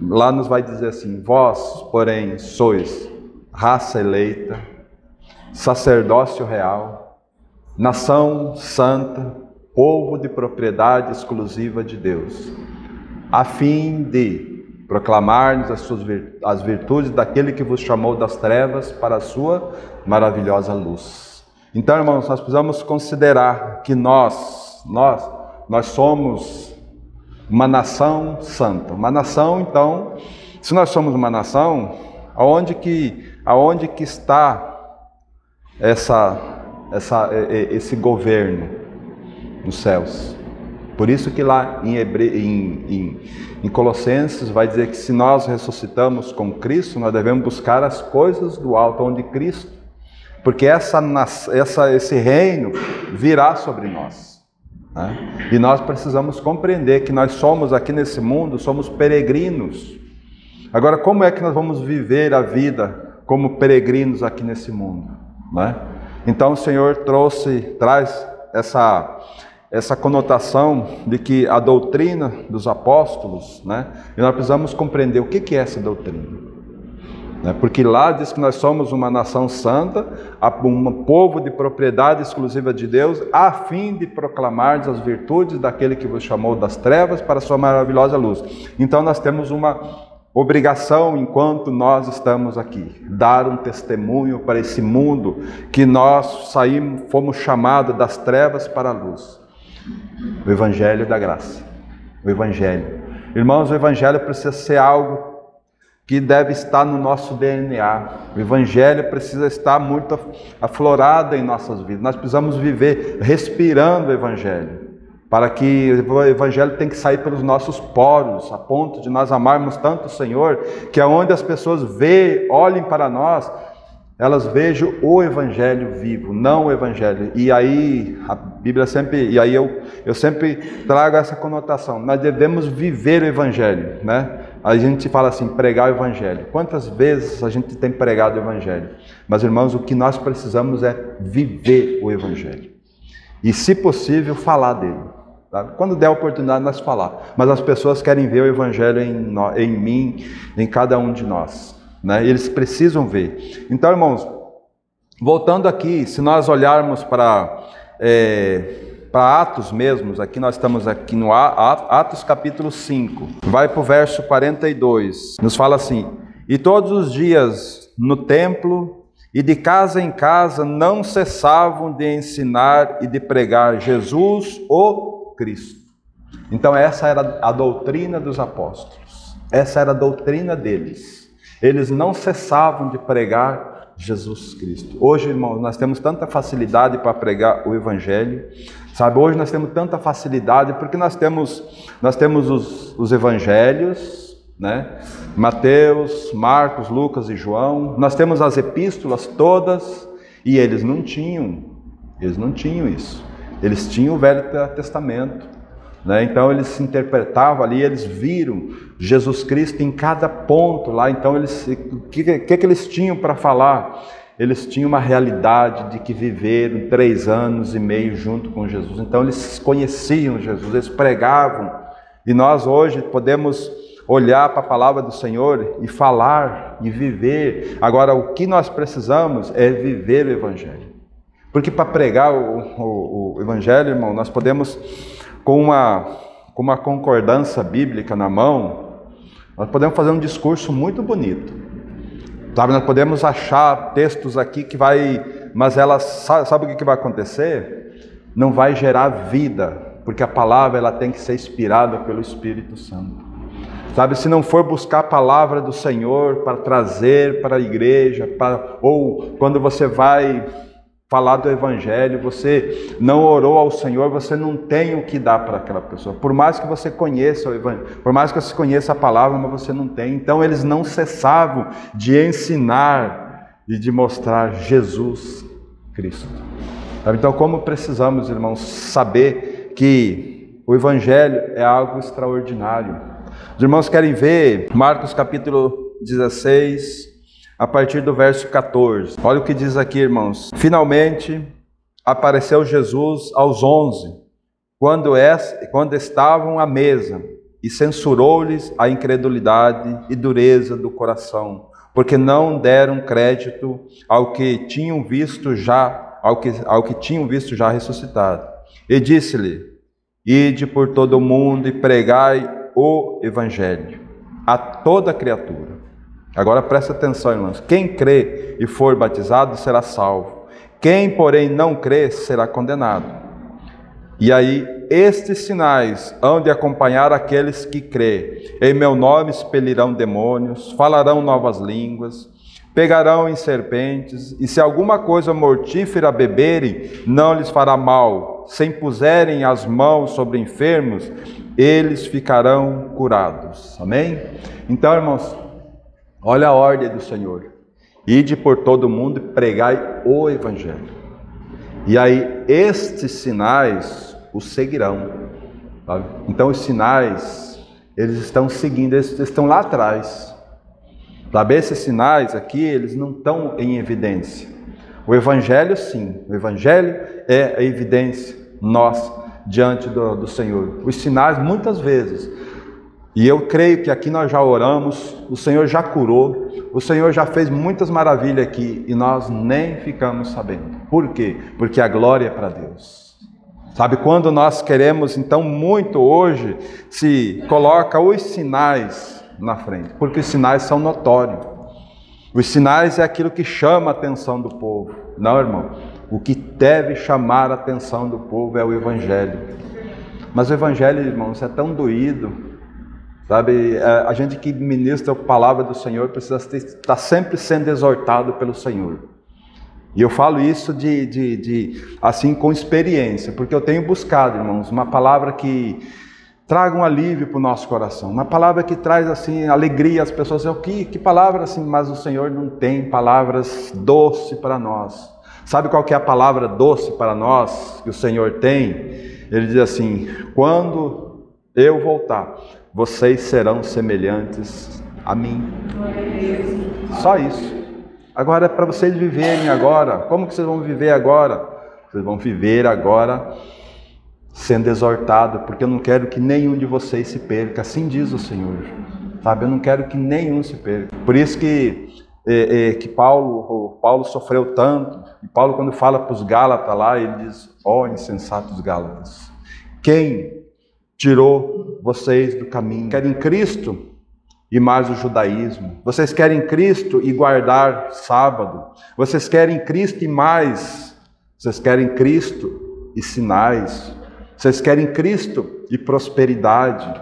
lá nos vai dizer assim: vós, porém, sois raça eleita, sacerdócio real, nação santa, povo de propriedade exclusiva de Deus, a fim de proclamar as virtudes daquele que vos chamou das trevas para a sua maravilhosa luz. Então, irmãos, nós precisamos considerar que nós somos uma nação santa. Uma nação, então, se nós somos uma nação, aonde que está esse governo nos céus? Por isso que lá em Colossenses vai dizer que se nós ressuscitamos com Cristo, nós devemos buscar as coisas do alto, onde Cristo, porque esse reino virá sobre nós. E nós precisamos compreender que nós somos aqui nesse mundo, somos peregrinos. Agora, como é que nós vamos viver a vida como peregrinos aqui nesse mundo? Então o Senhor traz essa conotação de que a doutrina dos apóstolos, e nós precisamos compreender o que é essa doutrina. Porque lá diz que nós somos uma nação santa, um povo de propriedade exclusiva de Deus, a fim de proclamar as virtudes daquele que vos chamou das trevas para a sua maravilhosa luz. Então nós temos uma obrigação, enquanto nós estamos aqui, dar um testemunho para esse mundo que nós fomos chamados das trevas para a luz. O Evangelho da graça. O Evangelho. Irmãos, o Evangelho precisa ser algo que deve estar no nosso DNA. O Evangelho precisa estar muito aflorado em nossas vidas. Nós precisamos viver respirando o Evangelho, para que o Evangelho tem que sair pelos nossos poros, a ponto de nós amarmos tanto o Senhor, que aonde as pessoas olhem para nós, elas vejam o Evangelho vivo, não o Evangelho. E aí a Bíblia sempre, e aí eu sempre trago essa conotação: nós devemos viver o Evangelho, A gente fala assim, pregar o Evangelho. Quantas vezes a gente tem pregado o Evangelho? Mas, irmãos, o que nós precisamos é viver o Evangelho. E, se possível, falar dele. Quando der a oportunidade, nós falar. Mas as pessoas querem ver o Evangelho em mim, em cada um de nós. Eles precisam ver. Então, irmãos, voltando aqui, se nós olharmos para Atos mesmos, aqui nós estamos aqui no Atos capítulo 5, vai para o verso 42, nos fala assim: e todos os dias no templo e de casa em casa não cessavam de ensinar e de pregar Jesus o Cristo. Então essa era a doutrina dos apóstolos, essa era a doutrina deles. Eles não cessavam de pregar Jesus Cristo. Hoje, irmãos, nós temos tanta facilidade para pregar o Evangelho, sabe? Hoje nós temos tanta facilidade porque nós temos os Evangelhos, Mateus, Marcos, Lucas e João. Nós temos as epístolas todas e eles não tinham isso. Eles tinham o Velho Testamento. Então eles interpretavam ali, eles viram Jesus Cristo em cada ponto lá. Então o que eles tinham para falar? Eles tinham uma realidade de que viveram 3 anos e meio junto com Jesus. Então eles conheciam Jesus, eles pregavam. E nós hoje podemos olhar para a palavra do Senhor e falar e viver. Agora, o que nós precisamos é viver o Evangelho. Porque para pregar o Evangelho, irmão, nós podemos, com uma concordância bíblica na mão, nós podemos fazer um discurso muito bonito. Sabe, nós podemos achar textos aqui que mas sabe o que vai acontecer? Não vai gerar vida, porque a palavra ela tem que ser inspirada pelo Espírito Santo. Sabe, se não for buscar a palavra do Senhor para trazer para a igreja, ou quando você vai falar do Evangelho, você não orou ao Senhor, você não tem o que dar para aquela pessoa. Por mais que você conheça o Evangelho, por mais que você conheça a palavra, mas você não tem. Então eles não cessavam de ensinar e de mostrar Jesus Cristo. Então, como precisamos, irmãos, saber que o Evangelho é algo extraordinário. Os irmãos querem ver Marcos capítulo 16, a partir do verso 14. Olha o que diz aqui, irmãos. Finalmente apareceu Jesus aos 11, quando estavam à mesa, e censurou-lhes a incredulidade e dureza do coração, porque não deram crédito ao que tinham visto já, ao que tinham visto já ressuscitado. E disse-lhe: ide por todo o mundo e pregai o Evangelho a toda criatura. Agora presta atenção, irmãos. Quem crê e for batizado será salvo. Quem, porém, não crê será condenado. E aí, estes sinais hão de acompanhar aqueles que crê. Em meu nome expelirão demônios, falarão novas línguas, pegarão em serpentes, e se alguma coisa mortífera beberem, não lhes fará mal. Se impuserem as mãos sobre enfermos, eles ficarão curados. Amém? Então, irmãos, olha a ordem do Senhor. Ide por todo mundo e pregai o Evangelho. E aí, estes sinais os seguirão. Sabe? Então, os sinais, eles estão seguindo, eles estão lá atrás. Sabe? Esses sinais aqui, eles não estão em evidência. O Evangelho, sim. O Evangelho é a evidência nossa diante do Senhor. Os sinais, muitas vezes. E eu creio que aqui nós já oramos, o Senhor já curou, o Senhor já fez muitas maravilhas aqui e nós nem ficamos sabendo. Por quê? Porque a glória é para Deus. Sabe, quando nós queremos, então, muito hoje, se coloca os sinais na frente, porque os sinais são notórios. Os sinais é aquilo que chama a atenção do povo. Não, irmão, o que deve chamar a atenção do povo é o Evangelho. Mas o Evangelho, irmãos, é tão doído. Sabe, a gente que ministra a palavra do Senhor precisa estar sempre sendo exortado pelo Senhor. E eu falo isso assim com experiência, porque eu tenho buscado, irmãos, uma palavra que traga um alívio para o nosso coração, uma palavra que traz assim alegria às pessoas. Que palavra assim? Mas o Senhor não tem palavras doces para nós. Sabe qual que é a palavra doce para nós que o Senhor tem? Ele diz assim: quando eu voltar, vocês serão semelhantes a mim. Só isso. Agora é para vocês viverem agora. Como que vocês vão viver agora? Vocês vão viver agora sendo exortado, porque eu não quero que nenhum de vocês se perca. Assim diz o Senhor. Sabe, eu não quero que nenhum se perca. Por isso que Paulo sofreu tanto. E Paulo, quando fala para os Gálatas lá, ele diz: ó insensatos Gálatas, quem tirou vocês do caminho? Querem Cristo e mais o judaísmo. Vocês querem Cristo e guardar sábado. Vocês querem Cristo e mais. Vocês querem Cristo e sinais. Vocês querem Cristo e prosperidade.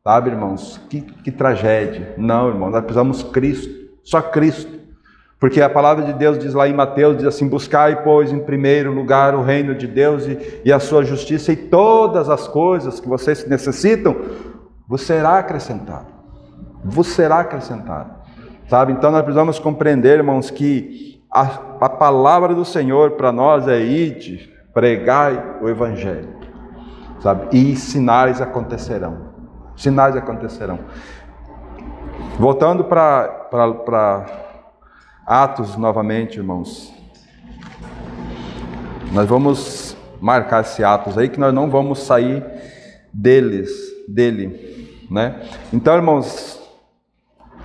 Sabe, irmãos? Que tragédia. Não, irmão, nós precisamos de Cristo. Só Cristo. Porque a palavra de Deus diz lá em Mateus, diz assim: buscai, pois, em primeiro lugar o reino de Deus e a sua justiça, e todas as coisas que vocês necessitam vos será acrescentado. Vos será acrescentado. Sabe? Então nós precisamos compreender, irmãos, que a palavra do Senhor para nós é: ide, pregai o Evangelho. Sabe? E sinais acontecerão. Sinais acontecerão. Voltando para Atos novamente, irmãos. Nós vamos marcar esse Atos aí, que nós não vamos sair dele, né? Então, irmãos,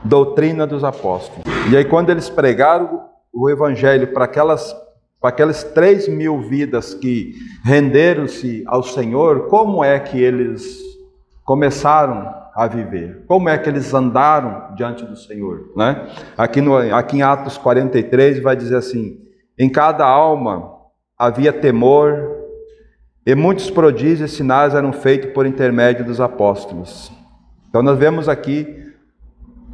doutrina dos apóstolos. E aí, quando eles pregaram o evangelho para aquelas 3.000 vidas que renderam-se ao Senhor, como é que eles começaram a viver? Como é que eles andaram diante do Senhor, né? Aqui em Atos 43 vai dizer assim: em cada alma havia temor, e muitos prodígios e sinais eram feitos por intermédio dos apóstolos. Então nós vemos aqui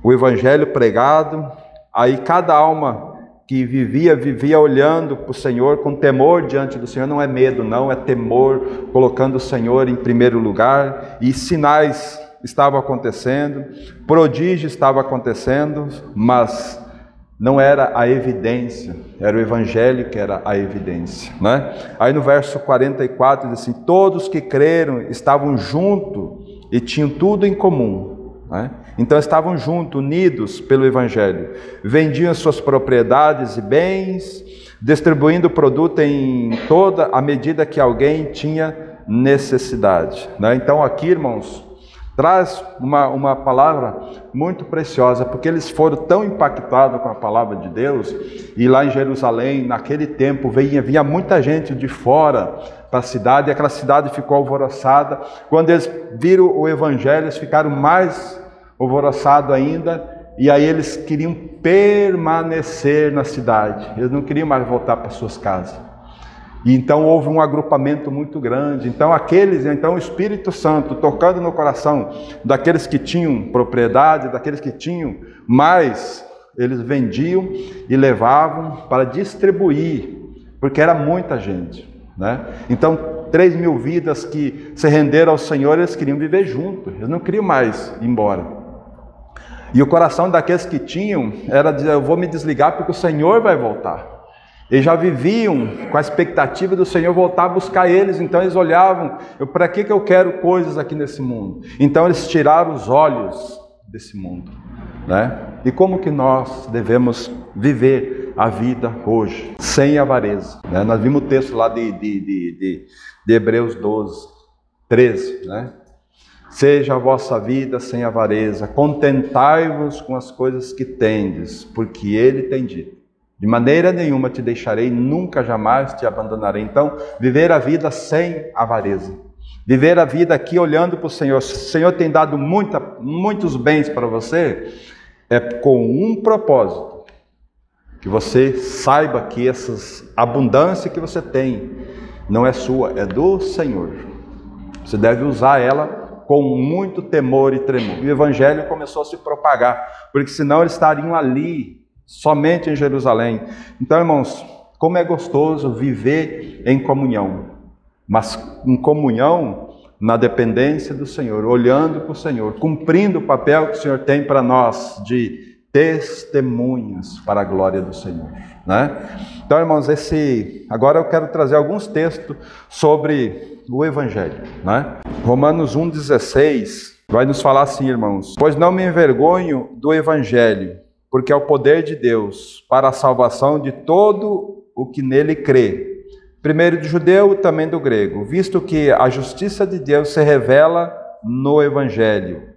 o evangelho pregado, aí cada alma que vivia olhando para o Senhor com temor diante do Senhor. Não é medo, não, é temor, colocando o Senhor em primeiro lugar. E sinais estavam acontecendo, prodígio estava acontecendo, mas não era a evidência, era o evangelho que era a evidência, né? Aí no verso 44 diz assim: todos que creram estavam juntos e tinham tudo em comum, né? Então estavam juntos, unidos pelo evangelho, vendiam suas propriedades e bens, distribuindo o produto em toda a medida que alguém tinha necessidade, né? Então aqui, irmãos, traz uma palavra muito preciosa, porque eles foram tão impactados com a palavra de Deus, e lá em Jerusalém, naquele tempo, vinha muita gente de fora para a cidade, e aquela cidade ficou alvoroçada. Quando eles viram o evangelho, eles ficaram mais alvoroçados ainda, e aí eles queriam permanecer na cidade, eles não queriam mais voltar para suas casas. E então houve um agrupamento muito grande. Então o Espírito Santo tocando no coração daqueles que tinham propriedade, daqueles que tinham mais, eles vendiam e levavam para distribuir, porque era muita gente, né? Então 3.000 vidas que se renderam ao Senhor, eles queriam viver juntos, eles não queriam mais ir embora. E o coração daqueles que tinham era dizer: eu vou me desligar porque o Senhor vai voltar. Eles já viviam com a expectativa do Senhor voltar a buscar eles. Então eles olhavam: para que eu quero coisas aqui nesse mundo? Então eles tiraram os olhos desse mundo, né? E como que nós devemos viver a vida hoje? Sem avareza, né? Nós vimos o texto lá de Hebreus 12, 13, né? Seja a vossa vida sem avareza, contentai-vos com as coisas que tendes, porque Ele tem dito: de maneira nenhuma te deixarei, nunca jamais te abandonarei. Então, viver a vida sem avareza. Viver a vida aqui olhando para o Senhor. Se o Senhor tem dado muitos bens para você, é com um propósito: que você saiba que essa abundância que você tem não é sua, é do Senhor. Você deve usar ela com muito temor e tremor. E o evangelho começou a se propagar, porque senão eles estariam ali, somente em Jerusalém. Então, irmãos, como é gostoso viver em comunhão, mas em comunhão na dependência do Senhor, olhando para o Senhor, cumprindo o papel que o Senhor tem para nós de testemunhas para a glória do Senhor, né? Então, irmãos, agora eu quero trazer alguns textos sobre o Evangelho, né? Romanos 1,16 vai nos falar assim, irmãos: pois não me envergonho do Evangelho, porque é o poder de Deus para a salvação de todo o que nele crê, primeiro do judeu e também do grego, visto que a justiça de Deus se revela no Evangelho,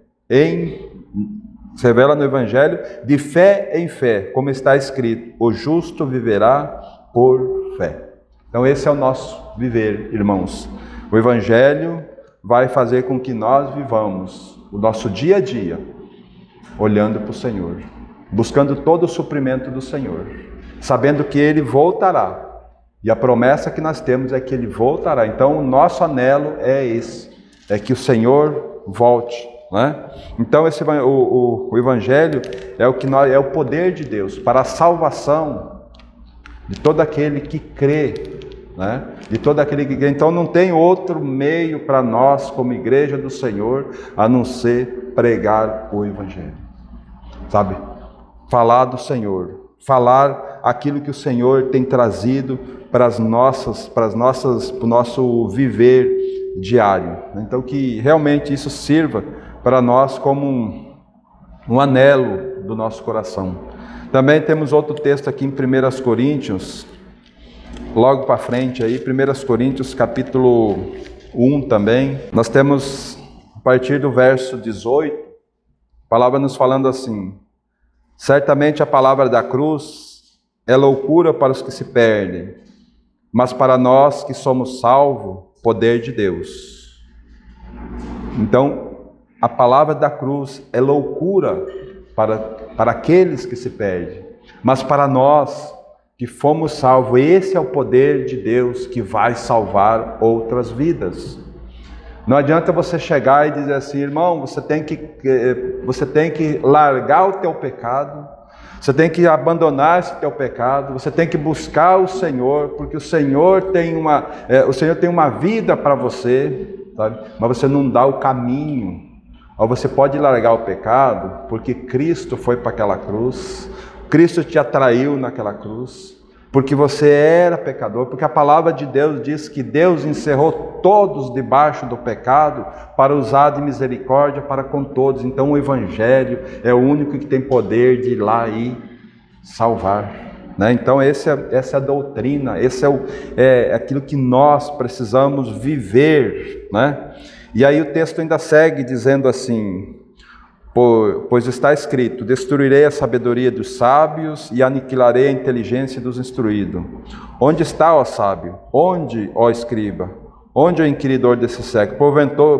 de fé em fé, como está escrito: o justo viverá por fé. Então esse é o nosso viver, irmãos. O Evangelho vai fazer com que nós vivamos o nosso dia a dia olhando para o Senhor, buscando todo o suprimento do Senhor, sabendo que Ele voltará. E a promessa que nós temos é que Ele voltará. Então o nosso anelo é esse, é que o Senhor volte, né? Então o Evangelho é o poder de Deus para a salvação de todo aquele que crê, né? De todo aquele que crê. Então não tem outro meio para nós como igreja do Senhor a não ser pregar o Evangelho, sabe? Falar do Senhor, falar aquilo que o Senhor tem trazido para o nosso viver diário. Então que realmente isso sirva para nós como um anelo do nosso coração. Também temos outro texto aqui em 1 Coríntios, logo para frente aí, 1 Coríntios capítulo 1 também. Nós temos, a partir do verso 18, a palavra nos falando assim: certamente a palavra da cruz é loucura para os que se perdem, mas para nós que somos salvos, poder de Deus. Então, a palavra da cruz é loucura para aqueles que se perdem, mas para nós que fomos salvos, esse é o poder de Deus que vai salvar outras vidas. Não adianta você chegar e dizer assim, irmão, você tem que largar o teu pecado, você tem que abandonar esse teu pecado, você tem que buscar o Senhor, porque o Senhor tem uma vida para você, sabe? Mas você não dá o caminho. Ou você pode largar o pecado, porque Cristo foi para aquela cruz, Cristo te atraiu naquela cruz, porque você era pecador, porque a palavra de Deus diz que Deus encerrou todos debaixo do pecado para usar de misericórdia para com todos. Então o Evangelho é o único que tem poder de ir lá e salvar, né? Então essa é a doutrina, esse é aquilo que nós precisamos viver, né? E aí o texto ainda segue dizendo assim, pois está escrito, destruirei a sabedoria dos sábios e aniquilarei a inteligência dos instruídos. Onde está, ó sábio? Onde, ó escriba? Onde é o inquiridor desse século?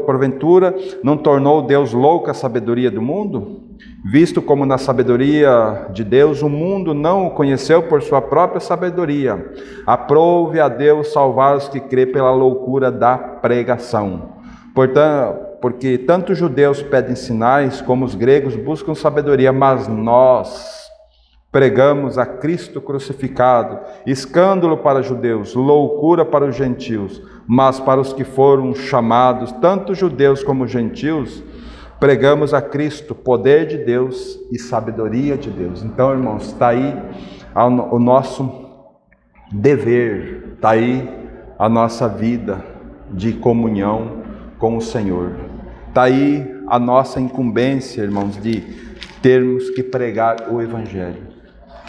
Porventura não tornou Deus louca a sabedoria do mundo? Visto como na sabedoria de Deus o mundo não o conheceu por sua própria sabedoria. Aprove a Deus salvar os que crê pela loucura da pregação. Portanto, porque tanto os judeus pedem sinais, como os gregos buscam sabedoria, mas nós pregamos a Cristo crucificado, escândalo para os judeus, loucura para os gentios, mas para os que foram chamados, tanto judeus como gentios, pregamos a Cristo, poder de Deus e sabedoria de Deus. Então, irmãos, está aí o nosso dever, está aí a nossa vida de comunhão com o Senhor. Está aí a nossa incumbência, irmãos, de termos que pregar o Evangelho,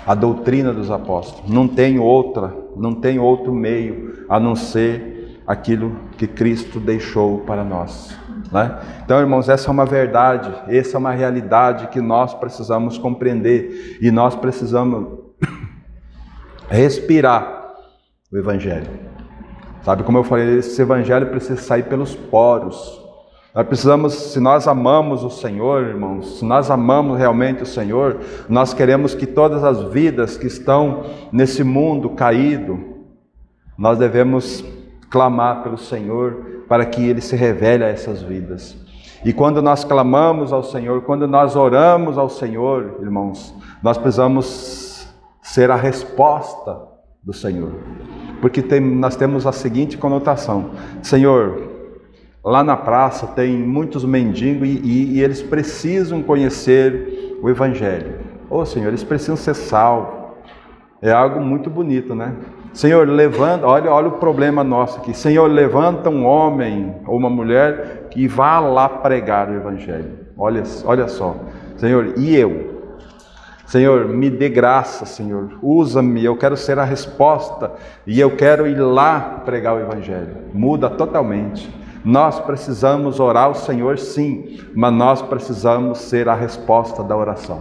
a doutrina dos apóstolos. Não tem outro meio a não ser aquilo que Cristo deixou para nós, né? Então, irmãos, essa é uma verdade, essa é uma realidade que nós precisamos compreender e nós precisamos respirar o Evangelho. Sabe, como eu falei, esse Evangelho precisa sair pelos poros. Nós precisamos, se nós amamos o Senhor, irmãos, se nós amamos realmente o Senhor, nós queremos que todas as vidas que estão nesse mundo caído, nós devemos clamar pelo Senhor para que Ele se revele a essas vidas. E quando nós clamamos ao Senhor, quando nós oramos ao Senhor, irmãos, nós precisamos ser a resposta do Senhor. Porque nós temos a seguinte conotação: Senhor, lá na praça tem muitos mendigos e eles precisam conhecer o Evangelho. Ô Senhor, eles precisam ser salvos. É algo muito bonito, né? Senhor, levanta, olha o problema nosso aqui. Senhor, levanta um homem ou uma mulher que vá lá pregar o Evangelho. Olha só. Senhor, e eu? Senhor, me dê graça, Senhor, usa-me, eu quero ser a resposta e eu quero ir lá pregar o Evangelho. Muda totalmente. Nós precisamos orar ao Senhor, sim, mas nós precisamos ser a resposta da oração.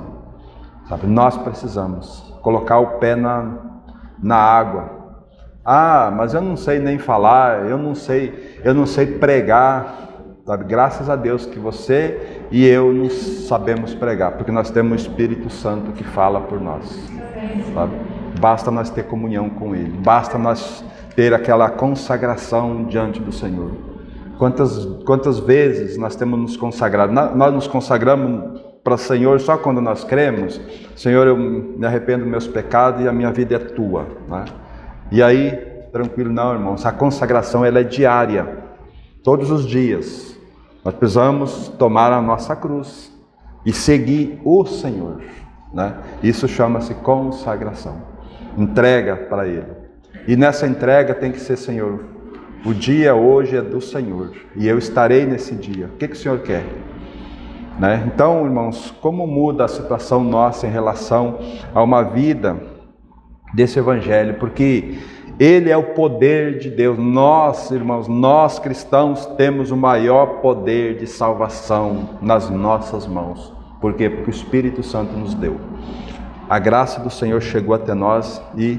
Sabe? Nós precisamos colocar o pé na água. Ah, mas eu não sei nem falar, eu não sei pregar. Sabe? Graças a Deus que você e eu não sabemos pregar, porque nós temos o Espírito Santo que fala por nós. Sabe? Basta nós ter comunhão com Ele, basta nós ter aquela consagração diante do Senhor. Quantas vezes nós temos nos consagrado? Nós nos consagramos para o Senhor só quando nós cremos. Senhor, eu me arrependo dos meus pecados e a minha vida é Tua, né? E aí, tranquilo, não, irmãos, a consagração ela é diária, todos os dias. Nós precisamos tomar a nossa cruz e seguir o Senhor, né? Isso chama-se consagração, entrega para Ele. E nessa entrega tem que ser: Senhor, o dia hoje é do Senhor e eu estarei nesse dia. O que o Senhor quer? Né? Então, irmãos, como muda a situação nossa em relação a uma vida desse Evangelho? Porque Ele é o poder de Deus. Nós, irmãos, nós cristãos temos o maior poder de salvação nas nossas mãos. Por quê? Porque o Espírito Santo nos deu. A graça do Senhor chegou até nós e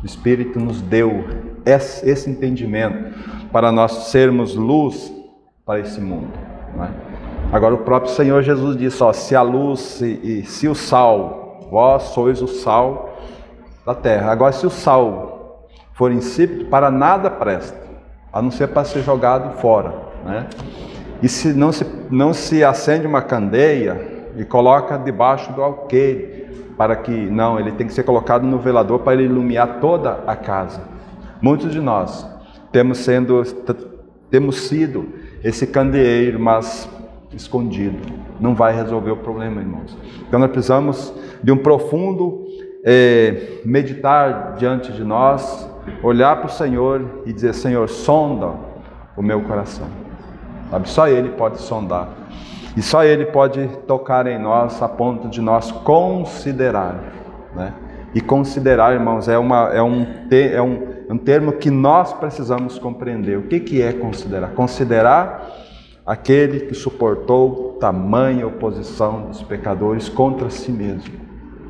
o Espírito nos deu esse entendimento para nós sermos luz para esse mundo, né? Agora o próprio Senhor Jesus disse, se a luz e se o sal, vós sois o sal da terra. Agora se o sal for insípido, para nada presta, a não ser para ser jogado fora, né? E se não se acende uma candeia e coloca debaixo do alqueire, para que, não, ele tem que ser colocado no velador para ele iluminar toda a casa. Muitos de nós temos sido esse candeeiro, mas escondido. Não vai resolver o problema, irmãos. Então nós precisamos de um profundo meditar diante de nós, olhar para o Senhor e dizer: Senhor, sonda o meu coração. Sabe? Só Ele pode sondar. E só Ele pode tocar em nós a ponto de nós considerar, né? E considerar, irmãos, é um termo que nós precisamos compreender. O que é considerar? Considerar aquele que suportou tamanha oposição dos pecadores contra si mesmo.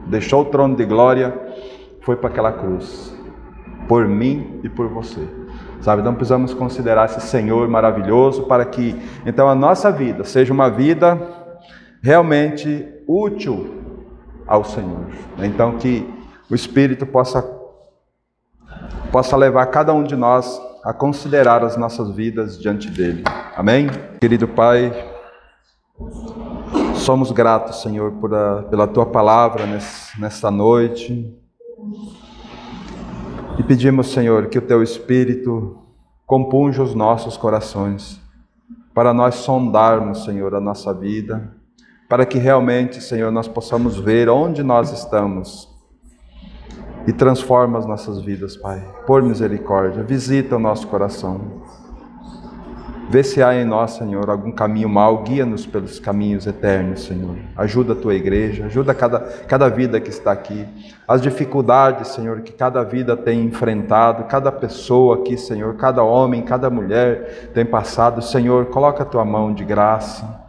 Deixou o trono de glória, foi para aquela cruz, por mim e por você. Sabe, então precisamos considerar esse Senhor maravilhoso para que, então, a nossa vida seja uma vida realmente útil ao Senhor. Então, que o Espírito possa levar cada um de nós a considerar as nossas vidas diante dele. Amém? Querido Pai, somos gratos, Senhor, pela Tua palavra nesta noite. E pedimos, Senhor, que o Teu Espírito compunja os nossos corações, para nós sondarmos, Senhor, a nossa vida, para que realmente, Senhor, nós possamos ver onde nós estamos e transforma as nossas vidas, Pai. Por misericórdia, visita o nosso coração. Vê se há em nós, Senhor, algum caminho mau, guia-nos pelos caminhos eternos, Senhor. Ajuda a Tua igreja, ajuda cada vida que está aqui. As dificuldades, Senhor, que cada vida tem enfrentado, cada pessoa aqui, Senhor, cada homem, cada mulher tem passado, Senhor, coloca a Tua mão de graça,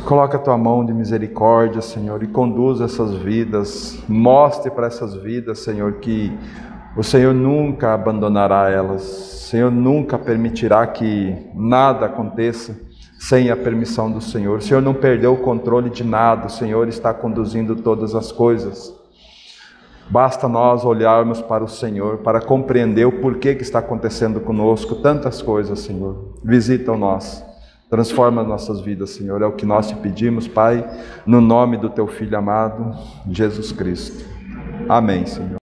coloca a Tua mão de misericórdia, Senhor, e conduz essas vidas. Mostre para essas vidas, Senhor, que o Senhor nunca abandonará elas. O Senhor nunca permitirá que nada aconteça sem a permissão do Senhor. O Senhor não perdeu o controle de nada. O Senhor está conduzindo todas as coisas. Basta nós olharmos para o Senhor, para compreender o porquê que está acontecendo conosco tantas coisas, Senhor. Visita nós, transforma nossas vidas, Senhor. É o que nós te pedimos, Pai, no nome do Teu Filho amado, Jesus Cristo. Amém, Senhor.